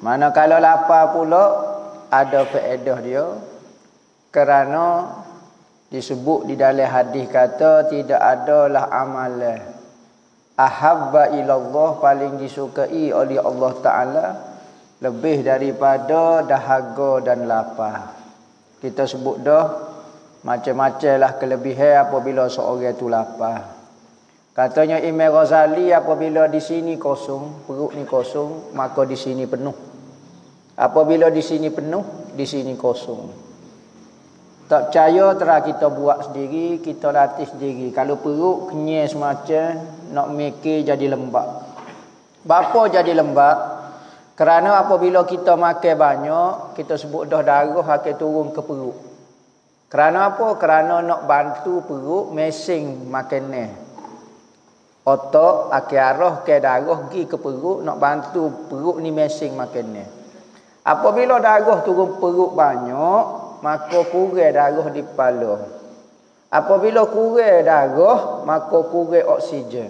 Manakala lapar pula ada faedah dia, kerana disebut di dalam hadis kata tidak adalah amalan ahabba ilallah paling disukai oleh Allah Ta'ala lebih daripada dahaga dan lapar. Kita sebut dah macam-macam lah kelebihan apabila seorang itu lapar. Katanya Imam Ghazali, apabila di sini kosong, perut ni kosong, maka di sini penuh. Apabila di sini penuh, di sini kosong. Tak percaya terah kita buat sendiri, kita latih sendiri. Kalau perut kenyai semacam, nak mikir jadi lembab. Bapa jadi lembab? Kerana apabila kita makan banyak, kita sebut dah darah akan turun ke perut. Kerana apa? Kerana nak bantu perut mesing makanan. Otak akan arah ke darah pergi ke perut, nak bantu perut ni mesing makanan. Apabila darah turun perut banyak, maka kurang darah di kepala. Apabila kurang darah, maka kurang oksigen.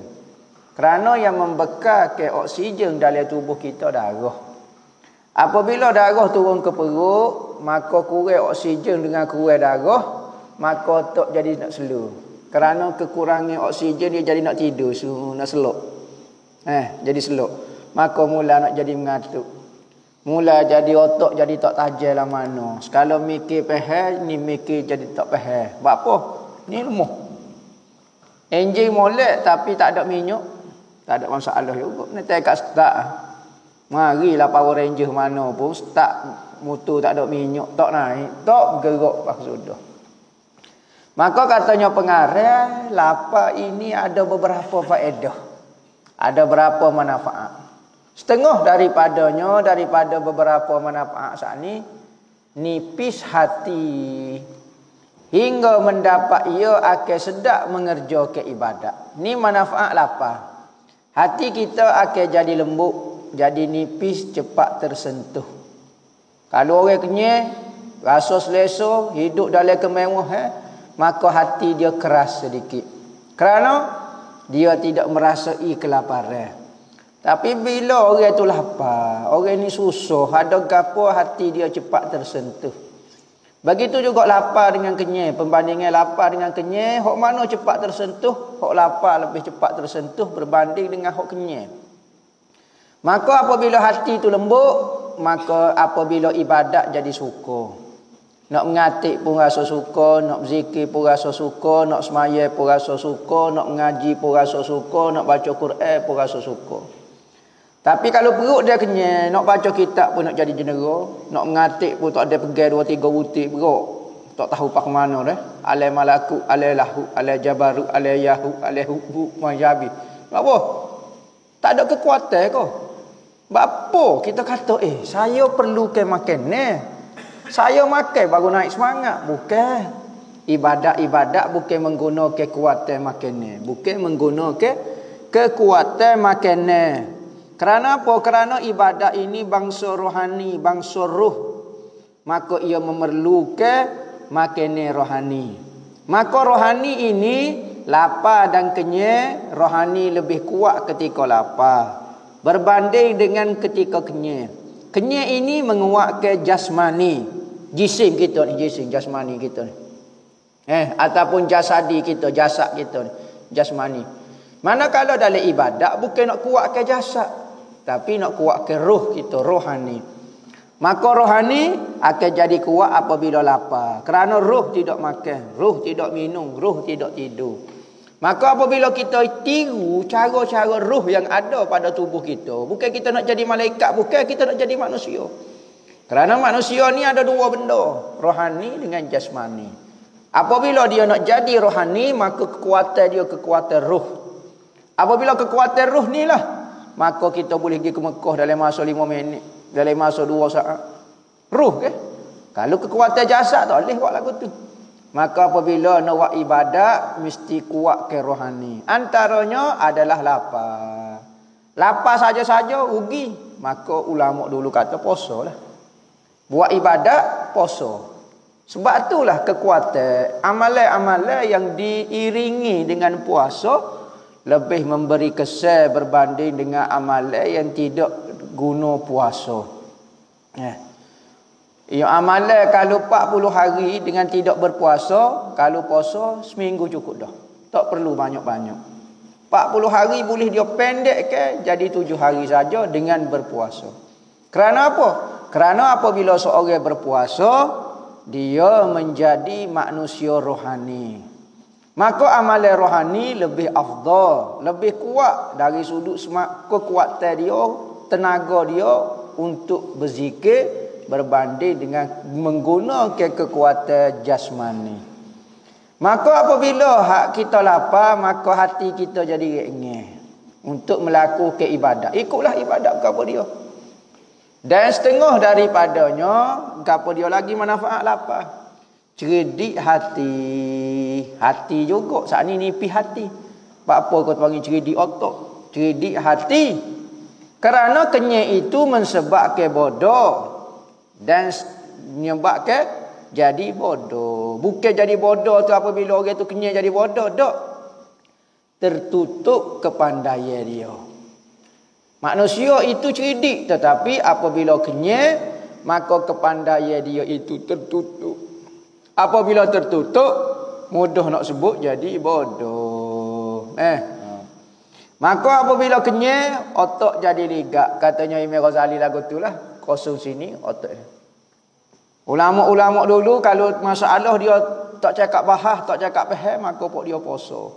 Kerana yang membekalkan oksigen dalam tubuh kita darah. Apabila darah turun ke perut, maka kurang oksigen dengan kurang darah, maka otak jadi nak slow. Kerana kekurangan oksigen dia jadi nak tidur, nak selok. Jadi selok. Maka mula nak jadi mengantuk. Mula jadi otak jadi tak tajam lah mana. Sekali mikir faham, ni mikir jadi tak faham. Sebab apa? Ni lemah. Enjin molek tapi tak ada minyak. Tak ada masalah juga. Ni tak kat start. Marilah Power Ranger mana pun start motor tak ada minyak, tak naik, tak bergerak pas sudah. Maka katanya pengarang, lapar ini ada beberapa faedah. Ada beberapa manfaat. Setengah daripadanya, daripada beberapa manfaat saat ini, nipis hati. Hingga mendapat ia akan sedap mengerjakan ibadat. Ni manfaat lapar. Hati kita akan jadi lembut, jadi nipis, cepat tersentuh. Kalau orang kenyang, rasa selesa, hidup dalam kemewahan, maka hati dia keras sedikit. Kerana dia tidak merasai kelaparan. Tapi bila orang itu lapar, orang ini susah, ada gapo hati dia cepat tersentuh. Begitu juga lapar dengan kenyang. Perbandingan lapar dengan kenyang, hok mana cepat tersentuh, hok lapar lebih cepat tersentuh berbanding dengan hok kenyang. Maka apabila hati itu lembut, maka apabila ibadat jadi suka. Nak mengatik pun rasa suka, nak berzikir pun rasa suka, nak semaya pun rasa suka, nak mengaji pun rasa suka, nak baca Quran pun rasa suka. Tapi kalau perut dia kenyang, nak baca kitab pun nak jadi jenera, nak mengatik pun tak ada pegang 2-3 butik perut. Tak tahu pak mana dah. Alai malaku, alai lahu, alai jabaru, alai yahu, alai hubu, majabi. Apa? Tak ada kekuatan kau. Apa kita kata saya perlu ke makan ni. Saya makan baru naik semangat. Bukan. Ibadat bukan menggunakan kekuatan makan ni. Bukan menggunakan kekuatan makan ni. Kerana apa? Kerana ibadat ini bangsa rohani, bangsa ruh. Maka ia memerlukan makanan rohani. Maka rohani ini lapar dan kenyang, rohani lebih kuat ketika lapar berbanding dengan ketika kenyang. Kenyang ini menguatkan jasmani, jisim kita ni, jisim jasmani kita ni. Ataupun jasadi kita, jasad kita ni, jasmani. Manakala dalam ibadat bukan nak kuatkan jasad, tapi nak kuatkan roh kita, rohani. Maka rohani akan jadi kuat apabila lapar. Kerana roh tidak makan, roh tidak minum, roh tidak tidur. Maka apabila kita tiru cara-cara roh yang ada pada tubuh kita, bukan kita nak jadi malaikat, bukan kita nak jadi manusia. Kerana manusia ni ada dua benda, rohani dengan jasmani. Apabila dia nak jadi rohani, maka kekuatan dia kekuatan roh. Apabila kekuatan roh ni lah, maka kita boleh pergi ke Mekah dalam masa 5 minit, dalam masa 2 saat. Roh ke? Kalau kekuatan jasad tak boleh buat lagu tu. Maka apabila nak buat ibadat, mesti kuat ke rohani. Antaranya adalah lapar. Lapar saja-saja rugi. Maka ulama dulu kata puasa lah. Buat ibadat, puasa. Sebab itulah kekuatan amalan-amalan yang diiringi dengan puasa lebih memberi kesan berbanding dengan amalan yang tidak guna puasa. Yang amalan kalau 40 hari dengan tidak berpuasa, kalau puasa seminggu cukup dah. Tak perlu banyak-banyak. 40 hari boleh dia pendek ke jadi 7 hari saja dengan berpuasa. Kerana apa? Kerana apabila seorang berpuasa, dia menjadi manusia rohani. Maka amalan rohani lebih afdal, lebih kuat dari sudut kekuatan dia, tenaga dia untuk berzikir berbanding dengan menggunakan kekuatan jasmani. Maka apabila hak kita lapar, maka hati kita jadi rengeh untuk melakukan ibadat. Ikutlah ibadat kepada dia. Dan setengah daripadanya, kepada dia lagi manfaat lapar. Cerdik hati. Hati juga. Saat ni nipis hati. Apa kau panggil cerdik otak? Cerdik hati. Kerana kenyek itu mensebabkan bodoh. Dan menyebabkan jadi bodoh. Bukan jadi bodoh tu apabila orang tu kenyek jadi bodoh. Tak. Tertutup kepandaian dia. Manusia itu cerdik. Tetapi apabila kenyek, maka kepandaian dia itu tertutup. Apabila tertutup, mudah nak sebut jadi bodoh. Maka apabila kenyek, otak jadi ligak. Katanya Imam Ghazali lagu tu lah. Kosong sini otak. Ulama-ulama dulu kalau masalah dia tak cakap bahas, tak cakap faham, maka pok dia puasa.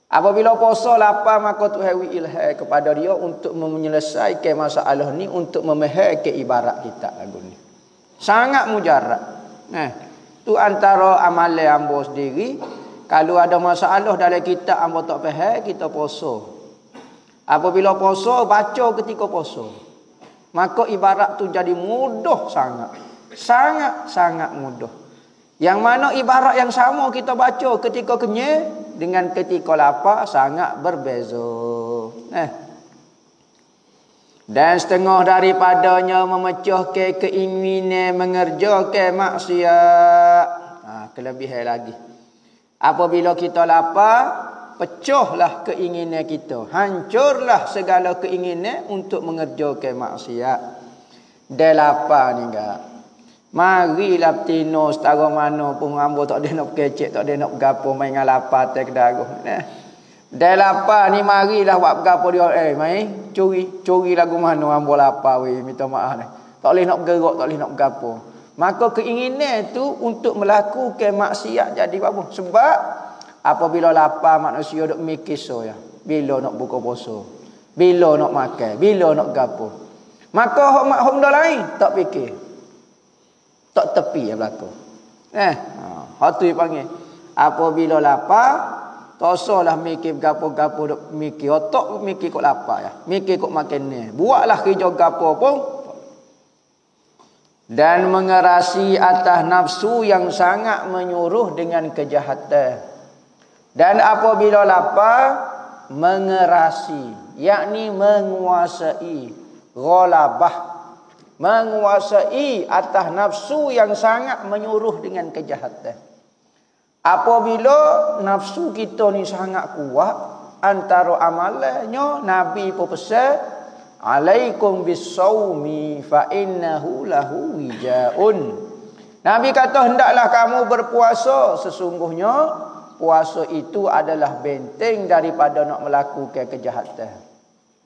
Apabila puasa lapar, maka Tuhan wi ilham kepada dia untuk menyelesaikan masalah ni, untuk memahami ibarat kita lagu ni. Sangat mujarab. Tu antara amalan hamba sendiri. Kalau ada masalah dalam kitab hamba tak faham, kita puasa. Apabila puasa, baca ketika puasa. Maka ibarat tu jadi mudah sangat. Sangat-sangat mudah. Yang mana ibarat yang sama kita baca ketika kenyang dengan ketika lapar sangat berbeza. Dan setengah daripadanya memecahkan keinginan mengerjakan maksiat. Kelebihan lagi. Apabila kita lapar, pecahlah keinginan kita. Hancurlah segala keinginan untuk mengerjakan maksiat. Dia lapar ni enggak. Marilah tino setara mana pun hamba tak ada nak kecek, tak ada nak bergapo main dengan lapar atas kedaruh. Dia lapar ni marilah buat bergapo dia. Mai curi lagu mana hamba lapar weh, minta maaf ni. Tak boleh nak bergerak, tak boleh nak bergapo. Maka keinginan tu untuk melakukan maksiat jadi apa? Sebab apabila lapar manusia duk mikir ya. Bila nak buka puasa? Bila nak makan? Bila nak gapo? Maka hok benda lain tak fikir. Tak tepi yang berlaku. Hak tu dipanggil. Apabila lapar, tak usahlah mikir gapo-gapo duk mikir. Otak mikir kok lapar ya. Mikir kok makan ni. Buatlah kerja gapo pun. Dan mengerasi atas nafsu yang sangat menyuruh dengan kejahatan. Dan apabila lapar, mengerasi, yakni menguasai, ghalabah, menguasai atas nafsu yang sangat menyuruh dengan kejahatan. Apabila nafsu kita ni sangat kuat, antara amalannya Nabi pun pesan, alaikum bis-saumi fa innahu lahu wijaun. Nabi kata hendaklah kamu berpuasa, sesungguhnya puasa itu adalah benteng daripada nak melakukan kejahatan.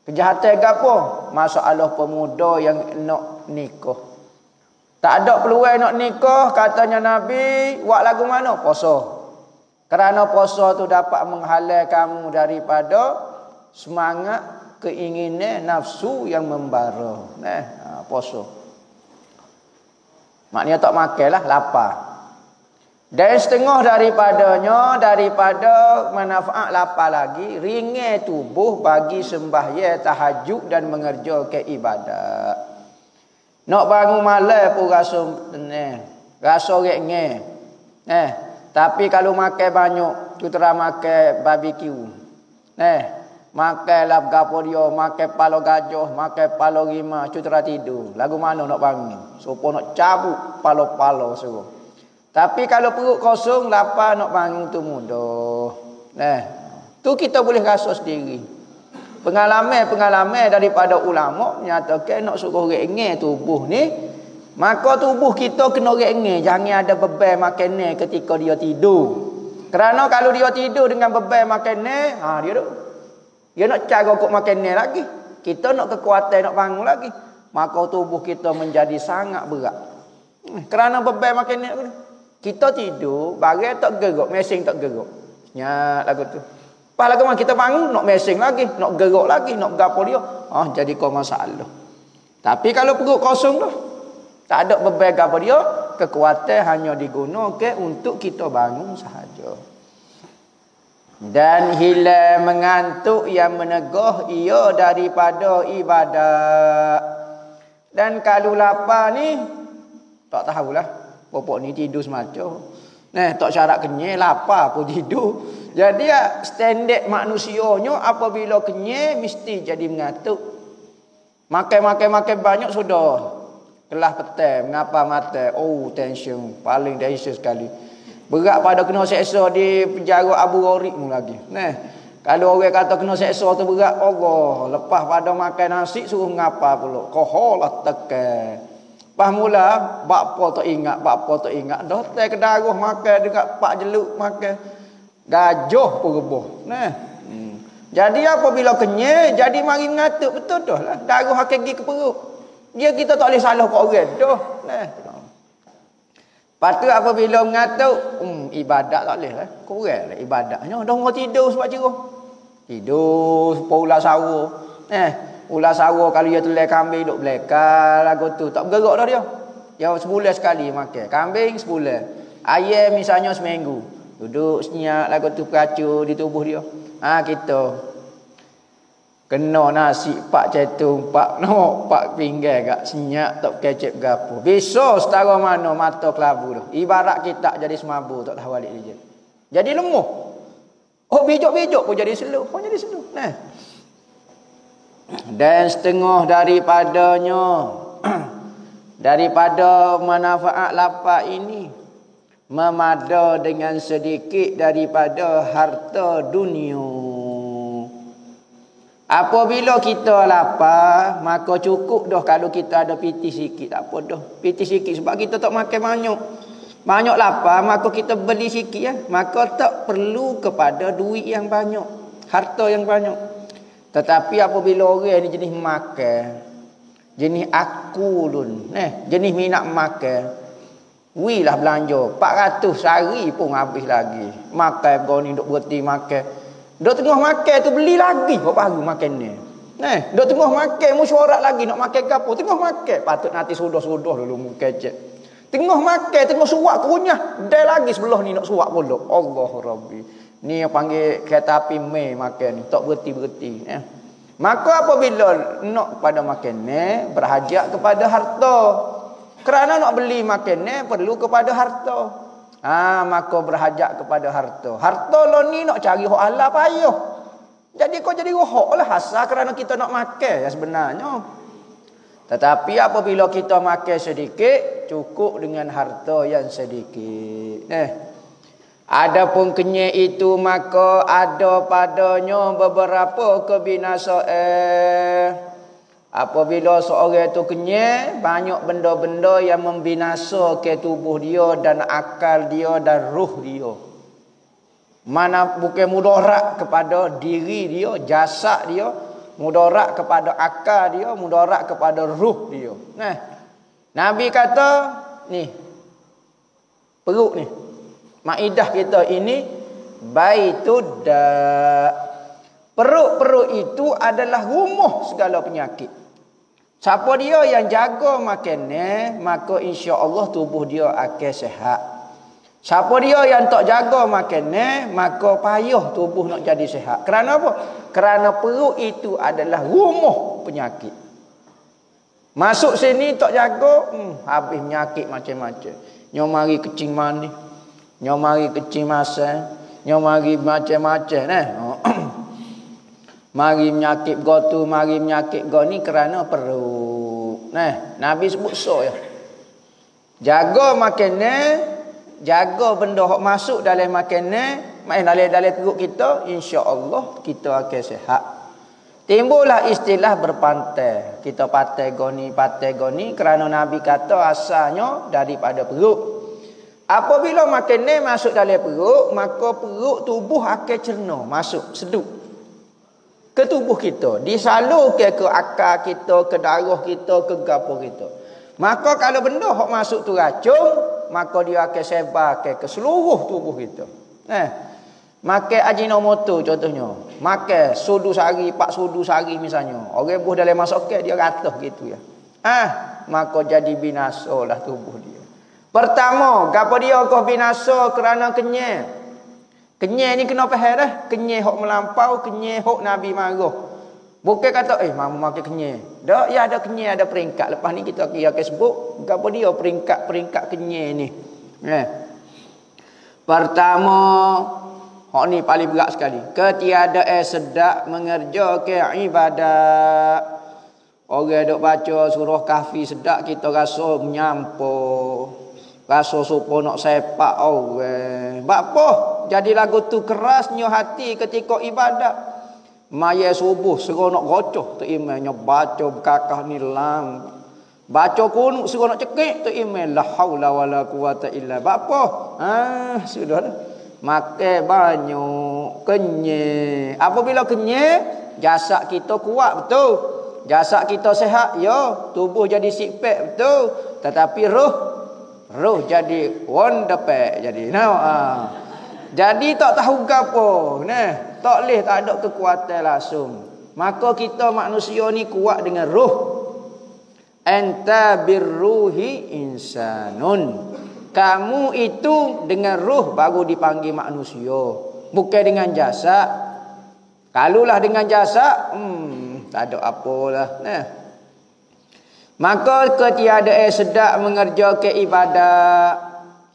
Kejahatan apa? Masalah pemuda yang nak nikah. Tak ada peluang nak nikah, katanya Nabi, buat lagu mana? Puasa. Kerana puasa tu dapat menghalang kamu daripada semangat, keinginan, nafsu yang membara. Puasa. Maknanya tak makanlah, lapar. Dan setengah daripadanya, daripada manfaat lapar lagi, ringan tubuh bagi sembahyang tahajud dan mengerjakan ibadat. Nak bangun malam pun rasa tenang, rasa ringan. Tapi kalau makan banyak, tu terang makan barbecue. Makan lah gapo dia, makan pala gajah, makan pala rimau, tu terang tidur. Lagu mana nak bangun? Sopo nak cabut pala-pala suruh. Tapi kalau perut kosong, lapar nak bangun tu mudah. Tu kita boleh rasa sendiri. Pengalaman daripada ulama menyatakan nak suruh rengeh tubuh ni, maka tubuh kita kena rengeh, jangan ada beban makanan ketika dia tidur. Kerana kalau dia tidur dengan beban makanan, dia nak cara kok makanan lagi. Kita nak kekuatan nak bangun lagi, maka tubuh kita menjadi sangat berat. Kerana beban makanan kita tidur, barang tak gerak, mesin tak gerak. Nyat lagu tu. Pas lagu kita bangun nak mesin lagi, nak gerak lagi, nak gapo dia. Jadi kau masalah. Tapi kalau perut kosong dah, tak ada beban gapo dia, kekuatan hanya digunakan untuk kita bangun sahaja. Dan hilang mengantuk yang menegah ia daripada ibadat. Dan kalau lapar ni tak tahulah, popok ni tidur semacam. Tak syarat kenyang, lapar pun tidur. Jadi standard manusianya apabila kenyang mesti jadi mengantuk. Makan banyak sudah kelas petang, mengapa mata? Tension, paling tension sekali. Berat pada kena seksa di penjara Abu Ghraib mu lagi. Kalau orang kata kena seksa tu berat, Allah, lepas pada makan nasi suruh ngapa pula? Koholah tekan. Pas mula bakpo tak ingat, dah tak kedaruh makan dekat pak jeluk makan. Gajah pun reboh. Jadi apabila kenyang, jadi mari mengatuk betul dah lah. Darah hakiki ke perut. Dia kita tak boleh salah kat orang dah. Patut apabila mengatuk, ibadat tak boleh lah. Kurang lah ibadatnya. Dah orang tidur sebab cerah. Tidur sepuluh ulas sawa. Ulas sawa kalau dia telai kambing duk belakang lagu tu. Tak bergerak dah dia. Dia sebulan sekali makan. Kambing sebulan. Ayam misalnya seminggu. Duduk senyap lagu tu peracur di tubuh dia. Kita kena nasi pak cetung, pak pinggan gak senyap tak kecep gapo. Besok setara mana mata kelabu dah. Ibarat kita jadi semabur tak tahu balik dia. Jadi lemah. Bijak-bijak pun jadi slow. Dan setengah daripadanya daripada manfaat lapar ini memada dengan sedikit daripada harta dunia. Apabila kita lapar, maka cukup dah kalau kita ada piti sikit. Tak apa dah. Piti sikit sebab kita tak makan banyak. Banyak lapar, maka kita beli sikit ya. Maka tak perlu kepada duit yang banyak, harta yang banyak. Tetapi apabila orang ni jenis makan, jenis akulun, jenis minat makan, lah belanja 400 sehari pun habis lagi. Makan kau ni duk berhenti makan. Duk tengah makan tu beli lagi kau baru makan ni. Duk tengah makan mesyuarat lagi nak makan gapo. Tengah makan patut nanti sudah dulu mu kecek. Tengah makan, tengah suak kunyah, dah lagi sebelah ni nak suak pula. Allah Rabbi. Ni yang panggil kereta api mai makan ni, tak berhenti. Maka apabila nak pada makan ni, berhajat kepada harta. Kerana nak beli makan ni perlu kepada harta. Maka berhajat kepada harta. Harta lo ni nak cari hak halal payah. Jadi kau jadi rohak lah asal kerana kita nak makan ya sebenarnya. Tetapi apabila kita makan sedikit, cukup dengan harta yang sedikit. Adapun kenyang itu maka ada padanya beberapa kebinasaan. Apabila seorang itu kenyang, banyak benda-benda yang membinasakan tubuh dia dan akal dia dan ruh dia. Mana bukan mudarat kepada diri dia, jasad dia, mudarat kepada akal dia, mudarat kepada ruh dia. Nabi kata, ni perut ni, maidah kita ini baitud da. Perut-perut itu adalah rumah segala penyakit. Siapa dia yang jaga makannya, maka insya-Allah tubuh dia akan sihat. Siapa dia yang tak jaga makannya, maka payah tubuh nak jadi sihat. Kerana apa? Kerana perut itu adalah rumah penyakit. Masuk sini tak jaga, habis penyakit macam-macam. Nyo mari kecing mani, nyo mari kecing masan, nyo mari macam-macam Mari menyakit gotu, mari menyakit go ni kerana perut. Nabi sebut so ya. Jaga makanan, jaga benda hok masuk dalam makanan, dalam perut kita, insya-Allah kita akan sihat. Timbullah istilah berpantai. Kita pantai goni kerana Nabi kata asalnya daripada perut. Apabila makan ni masuk dalam perut, maka perut tubuh akan cerna, masuk, seduk ke tubuh kita, disalurkan ke akal kita, ke darah kita, ke gapo kita. Maka kalau benda hok masuk tu racun, maka dia akan sebar ke seluruh tubuh kita. Makan ajinomoto contohnya. Makan sudu sehari, 4 sudu sehari misalnya. Orang buh dalam masakan dia ratah gitu ya. Maka jadi binasalah tubuh dia. Pertama, gapo dia kau binasa kerana kenyang. Kenyang ni kena faham dah. Kenyang hok melampau, kenyang hok Nabi marah. Bukan kata mamu makan kenyang. Dak, ya ada kenyang, ada peringkat. Lepas ni kita akan sebut gapo dia peringkat kenyang ni. Pertama, hak ni paling berat sekali. Ketiadaan sedap mengerjakan ibadat. Orang duk baca surah Kahfi sedap kita rasa menyampur. Rasa supo nak sepak orang. Apa? Jadi lagu tu kerasnya hati ketika ibadat. Maya subuh seronok gocoh tu imannya baca berkakah ni lam. Baca kunut seronok cekik tu iman la haula wala quwata illa billah. Sudah dah. Makan banyak, kenyang. Apabila kenyang, jasad kita kuat betul. Jasad kita sihat, ya. Tubuh jadi six-pack betul. Tetapi roh jadi wonderpack jadi. Jadi tak tahu gapo. Tak leh tak ada kekuatan langsung. Maka kita manusia ni kuat dengan roh. Anta birruhi insanun. Kamu itu dengan roh baru dipanggil manusia. Bukan dengan jasad. Kalulah dengan jasad, tak ada apalah. Maka ketiadaan sedap mengerjakan ibadat.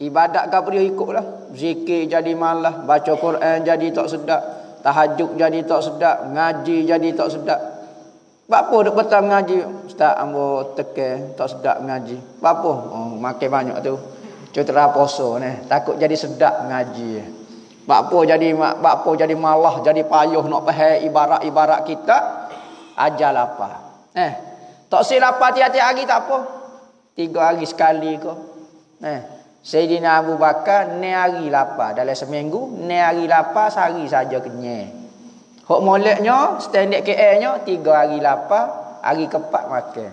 Ibadat apa dia ikutlah. Zikir jadi malas, baca Quran jadi tak sedap, tahajud jadi tak sedap, ngaji jadi tak sedap. Apa duk petang ngaji? Ustaz ambo tekan tak sedap ngaji. Apa? Makan banyak tu. Cutera poso ni, takut jadi sedap ngaji. Bakpo jadi malah, jadi payuh nak faham ibarat-ibarat kita. Ajal apa? Tak silap hati-hati hari tak apa. 3 hari sekali ke. Sayyidina Abu Bakar ni hari lapar dalam seminggu, ni hari lapar sehari saja kenyang. Hok moleknya, standard KL-nya 3 hari lapar, hari keempat makan.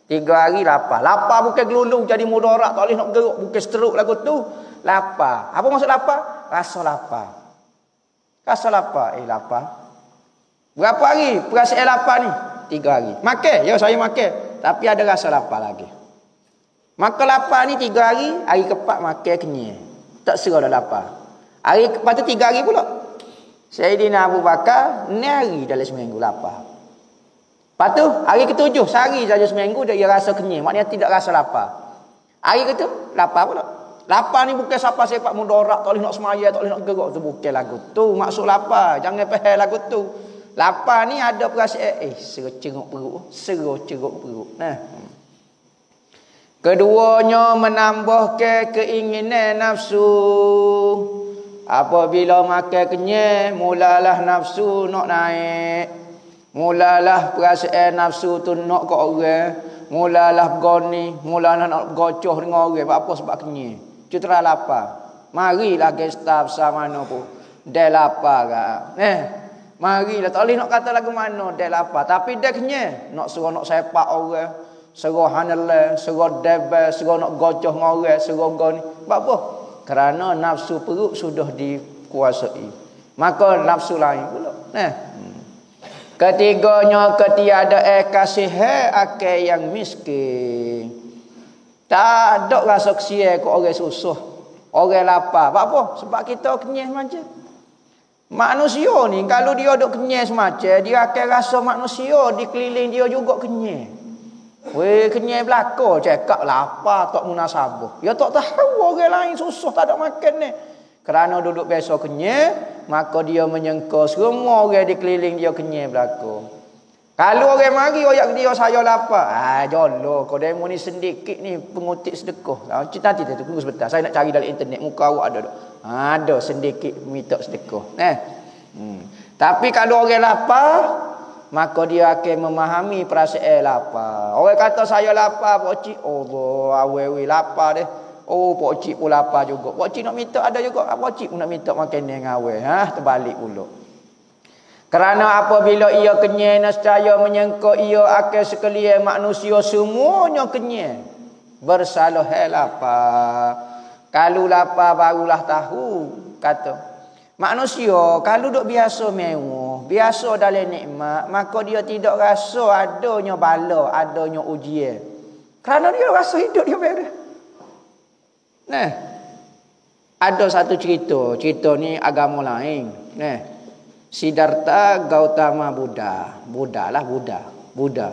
3 hari lapar. Lapar bukan gelulung jadi mudarat, tak boleh nak bergerak, bukan stroke lagu tu. Lapar. Apa maksud lapar? Rasa lapar. Rasa lapar. Lapar. Berapa hari perasaan lapar ni? 3 hari. Makan. Ya, saya makan. Tapi ada rasa lapar lagi. Maka lapar ni 3 hari, hari keempat makan kenyang. Tak serah dah lapar. Hari lepas tu 3 hari pula. Sayyidina Abu Bakar, ni hari dalam seminggu lapar. Lepas tu, hari ke-7, sehari saja seminggu dia rasa kenyang. Maknanya tidak rasa lapar. Hari ke-7, lapar pula. Lapar ni bukan siapa-siapa mudarat, tak boleh nak semaya, tak boleh nak gerak. Tu bukan lagu tu. Maksud lapar. Jangan faham lagu tu. Lapar ni ada perasaan, serut-cerut perut. Keduanya menambahkan keinginan nafsu. Apabila makan kenyang, mulalah nafsu nak naik. Mulalah perasaan nafsu tu nak ke orang. Mulalah bergoni. Mulalah nak gocoh dengan orang. Apa sebab kenyang. Cutera lapar. Marilah gesta besar mana pun. Dia lapar kan. Marilah. Tak boleh nak kata lagu mana. Dia lapar. Tapi dia kenyang. Nak suruh nak sepak orang. Suruh hanelai. Suruh debel. Suruh nak gocoh dengan orang. Suruh goni. Apa? Kerana nafsu perut sudah dikuasai. Maka nafsu lain pula. Ketiganya ketiadaan kasihan akan yang miskin. Tak ada rasa kesian ke orang susah, orang lapar. Apa? Sebab kita kenyang macam. Manusia ni kalau dia duk kenyang semacam, dia akan rasa manusia di keliling dia juga kenyang. Weh, kenyang belaka cakap lapar tak munasabah. Dia tak tahu orang lain susah tak ada makan ni. Kerana duduk biasa kenyang, maka dia menyangka semua orang di keliling dia kenyang belaka. Kalau orang mari oyak dia saya lapar. Jolo kau demo ni sedikit ni pengutip sedekah. Nanti tunggu sebentar. Saya nak cari dalam internet muka awak ada tak? Ada sedikit minta sedekah. Tapi kalau orang lapar, maka dia akan memahami perasaan lapar. Orang kata saya lapar, Pak Cik, Allah, awe lapar deh. Oh, Pak Cik pun lapar juga. Pak Cik nak minta ada juga. Pak Cik pun nak minta makan dengan awe. Terbalik pula. Kerana apabila ia kenyang, nescaya menyangka ia akan sekalian manusia semuanya kenyang. Bersalah lapar. Kalau lapar barulah tahu, kata. Manusia kalau duk biasa mewah, biasa dalam nikmat, maka dia tidak rasa adanya bala, adanya ujian. Kerana dia rasa hidup dia beres. Nah, ada satu cerita ni agama lain. Nah, Siddhartha Gautama Buddha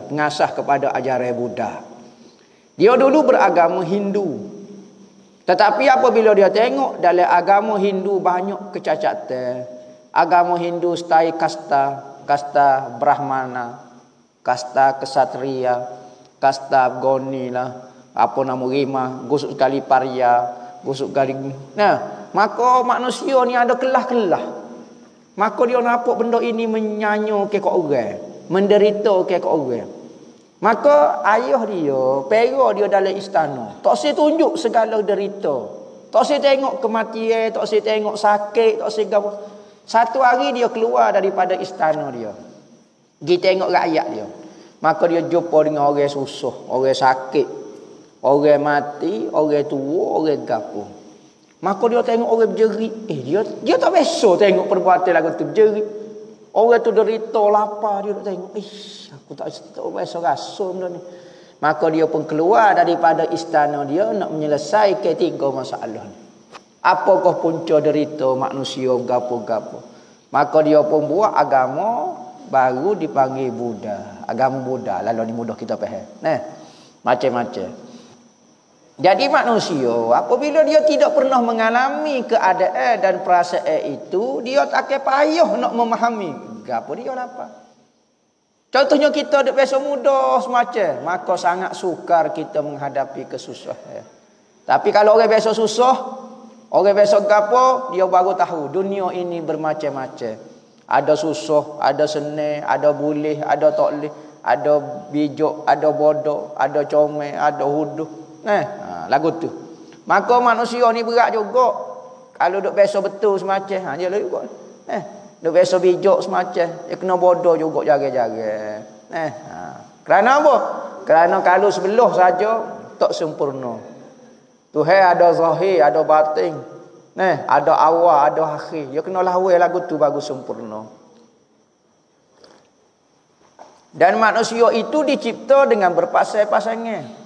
pengasah kepada ajaran Buddha. Dia dulu beragama Hindu. Tetapi apabila dia tengok dalam agama Hindu banyak kecacatan. Agama Hindu style kasta Brahmana, kasta Ksatria, kasta Goni lah, apa nama rima, gusuk kali Parya, gusuk kali. Nah, maka manusia ni ada kelah-kelah. Maka dia nampak benda ini menyanyo ke orang, menderita ke orang. Maka ayah dia, pera dia dalam istana. Tak saya tunjuk segala derita. Tak saya tengok kematian, tak saya tengok sakit, tak saya apa. Satu hari dia keluar daripada istana dia. Pergi tengok rakyat dia. Maka dia jumpa dengan orang susah, orang sakit, orang mati, orang tua, orang gapo. Maka dia tengok orang berjerit. Dia tak biasa tengok perbuatan lagu tu berjerit. Orang tu derita lapar, dia tengok. Aku tak biasa rasa benda ni. Maka dia pun keluar daripada istana dia nak menyelesaikan 3 masalah ni. Apakah punca derita manusia gapo-gapo. Maka dia pun buat agama baru dipanggil Buddha. Agama Buddha. Lalu ni mudah kita faham. Macam-macam. Jadi manusia apabila dia tidak pernah mengalami keadaan dan perasaan itu, dia tak payah nak memahami gapo dia lapar. Contohnya kita duk biasa muda semacam, maka sangat sukar kita menghadapi kesusahan. Tapi kalau orang biasa susah, orang biasa gapo, dia baru tahu dunia ini bermacam-macam. Ada susah, ada senang, ada boleh, ada tak boleh, ada bijak, ada bodoh, ada comel, ada huduh. Lagu tu. Maka manusia ni berat juga. Kalau duk biasa betul semacam, dia lah juga. Duk biasa bijak semacam, dia kena bodoh juga jaga-jaga. Kerana apa? Kerana kalau sebelah saja tak sempurna. Tuhan ada zahir, ada batin. Ada awal, ada akhir. Dia kena lawan lagu tu baru sempurna. Dan manusia itu dicipta dengan berpasang-pasangan.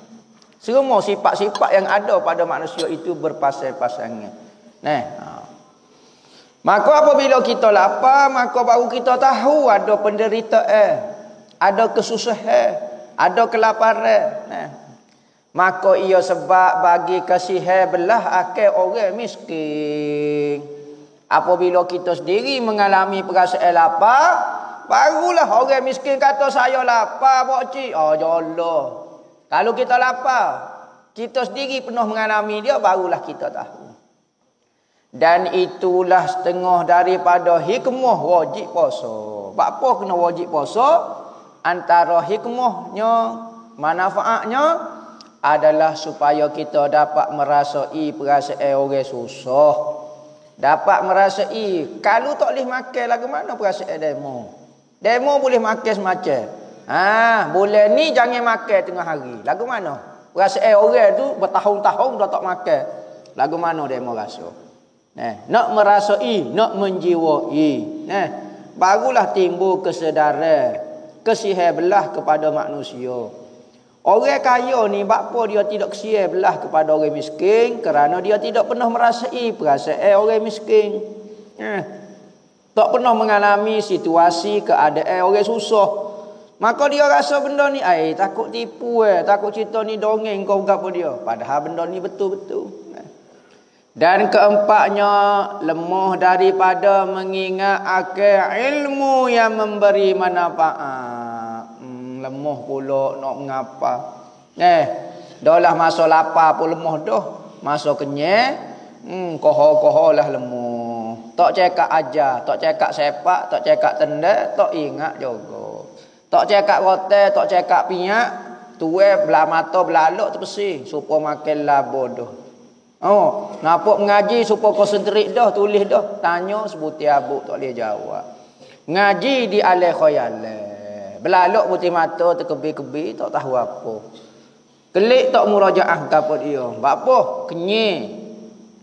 Semua sifat-sifat yang ada pada manusia itu berpasang-pasangan. Maka apabila kita lapar, maka baru kita tahu ada penderitaan, ada kesusahan, ada kelaparan. Maka ia sebab bagi kasihan belah akal orang miskin. Apabila kita sendiri mengalami perasaan lapar, barulah orang miskin kata saya lapar, Pak Cik. Jolah. Kalau kita lapar, kita sendiri pernah mengalami dia, barulah kita tahu. Dan itulah setengah daripada hikmah wajib puasa. Apa kena wajib puasa? Antara hikmahnya, manfaatnya adalah supaya kita dapat merasai perasaan orang susah. Dapat merasai, kalau tak boleh makan lagu mana perasaan demo? Demo boleh makan semacam. Bulan ni jangan makan tengah hari. Lagu mana? Perasaan orang tu bertahun-tahun dah tak makan. Lagu mana demo rasa? Nak merasai, nak menjiwai. Barulah timbul kesedaran, kasihan belah kepada manusia. Orang kaya ni, apa dia tidak kasihan belah kepada orang miskin? Kerana dia tidak pernah merasai perasaan orang miskin. Tak pernah mengalami situasi keadaan orang susah. Maka dia rasa benda ni, takut tipu, takut cerita ni dongeng kau gapo dia. Padahal benda ni betul-betul. Dan keempatnya, lemah daripada mengingat akal ilmu yang memberi manfaat. Lemah pula nak mengapa. Dah lah masa lapar pun lemah dah. Masa kenyang, koho-koho lah lemah. Tak cakap ajar, tak cakap sepak, tak cakap tenda, tak ingat juga. Tak cekak rotel, tak cekak pinyak, tuai belah mata belalok terpesi supaya makan lah bodoh. Oh, nampak mengaji supaya konsentrate dah, tulis dah. Tanya sebuti abuk tak boleh jawab. Ngaji di alai khayale. Belalok putih mata terkebi-kebi tak tahu apa. Kelik tak murajaah gapo dia. Apa? Kenyih.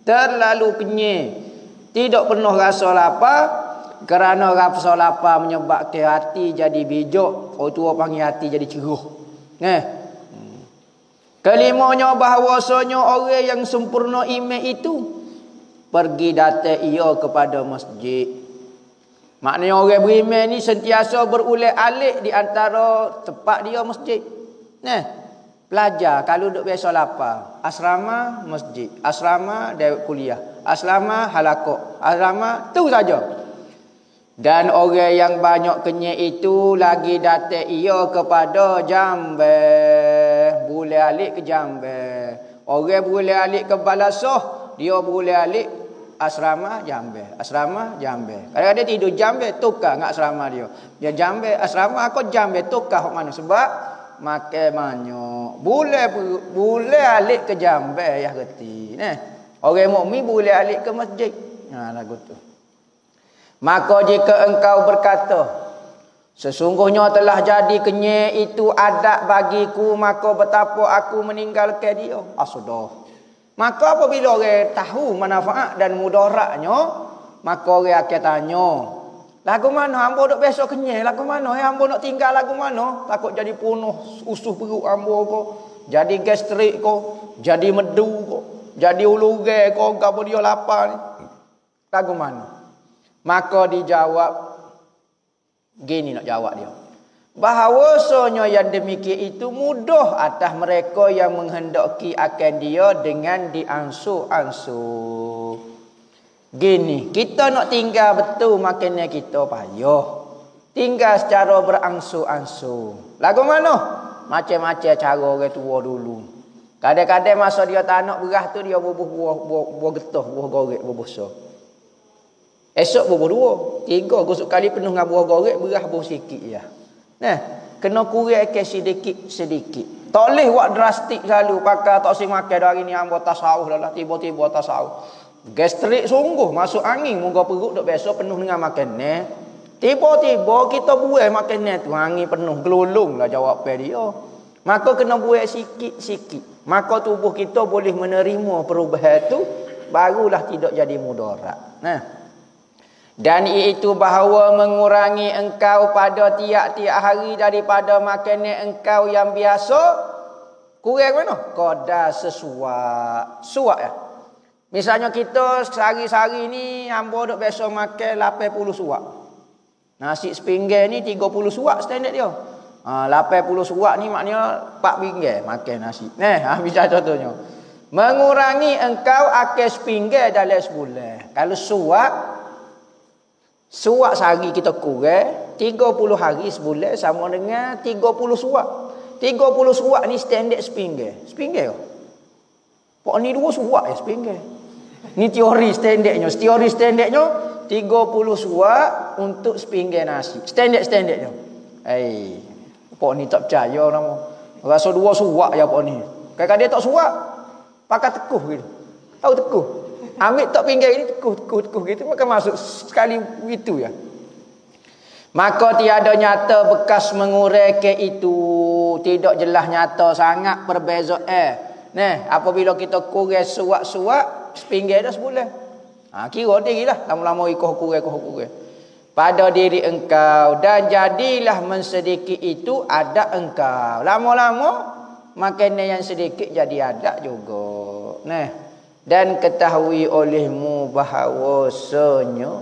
Terlalu kenyih. Tidak pernah rasa lapar kerana rasa lapar menyebabkan hati jadi bijak. Orang tua panggil hati jadi ceruh. Kelimanya bahawasanya orang yang sempurna iman itu pergi datang ia kepada masjid. Maknanya orang beriman ni sentiasa berulang-alik di antara tempat dia masjid. Pelajar kalau duduk biasa lapar, asrama masjid, asrama dia kuliah, asrama halaqah, asrama tu saja. Dan orang yang banyak kenyang itu lagi datang ia kepada jambe, berulang-alik ke jambe. Orang berulang-alik ke Balasah, dia berulang-alik asrama jambe, asrama jambe. Kadang-kadang tidur jambe tukar ngak asrama dia. Dia jambe asrama aku jambe tukar hok mana sebab makan banyak. Boleh alik ke jambe ya reti. Orang mukmin boleh alik ke masjid. Lagu tu. Maka jika engkau berkata, sesungguhnya telah jadi kenyang itu adat bagiku, maka betapa aku meninggalkan dia. Sudah. Maka apabila orang tahu manfaat dan mudaratnya, maka orang akan tanya, lagu mana hamba duk biasa kenyang, lagu mana hamba nak tinggal lagu mana? Takut jadi penuh usuh perut hamba ko, jadi gastrik ko, jadi medu ko, jadi ulurai ko, gapo dia lapar ni. Lagu mana? Maka dijawab gini, nak jawab dia. Bahawasanya yang demikian itu mudah atas mereka yang menghendaki akan dia dengan diangsur-angsur. Gini, kita nak tinggal betul makannya kita payah. Tinggal secara berangsur-angsur. Lagu mana? Macam-macam cara orang tua dulu. Kadang-kadang masa dia tak nak beras tu dia buah getah, buah gorek, buah besar. Esok buah dua, tiga gosok kali penuh dengan buah gorek, beras buah sikit ya. Kena kurangkan sedikit. Tak boleh buat drastik selalu pakai tak si makan hari ni hamba tasawuf dah tiba-tiba tasawuf. Gastrik sungguh masuk angin muka perut duk biasa penuh dengan makanan. Tiba-tiba kita buai makanan tu angin penuh gelulung lah jawab dia. Maka kena buai sikit-sikit. Maka tubuh kita boleh menerima perubahan tu, barulah tidak jadi mudarat. Dan iaitu bahawa mengurangi engkau pada tiap-tiap hari daripada makanan engkau yang biasa, kurang mana? Qadar sesuap. Suap ya. Misalnya kita sehari-hari ni hamba duk biasa makan 80 suap. Nasi sepinggan ni 30 suap standard dia. 80 suap ni maknanya 4 pinggir makan nasi. Bisa contohnya. Mengurangi engkau akan sepinggan dalam sebulan. Kalau suap sehari kita kurang, 30 hari sebulan sama dengan 30 suap. 30 suap ni standard sepinggan. Sepinggan ke? Pok ni 2 suap ya sepinggan. Ni teori standardnya. Teori standardnya 30 suap untuk sepinggan nasi. Standardnya. Pok ni tak percaya nama. Rasa 2 suap ya pok ni. Kadang-kadang dia tak suap. Pakai tekuh gitu. Tahu tekuh? Ambil tak pinggir ini tekuh gitu maka masuk sekali itu ya. Maka tiada nyata bekas menguraikan itu, tidak jelas nyata sangat perbezaan. Apabila kita kurang suap-suap sepinggir dah sebulan. Kira dirilah lama-lama ikut kurang. Pada diri engkau dan jadilah mensedikit itu adat engkau. Lama-lama makanan yang sedikit jadi adat juga. Dan ketahui olehmu bahawasanya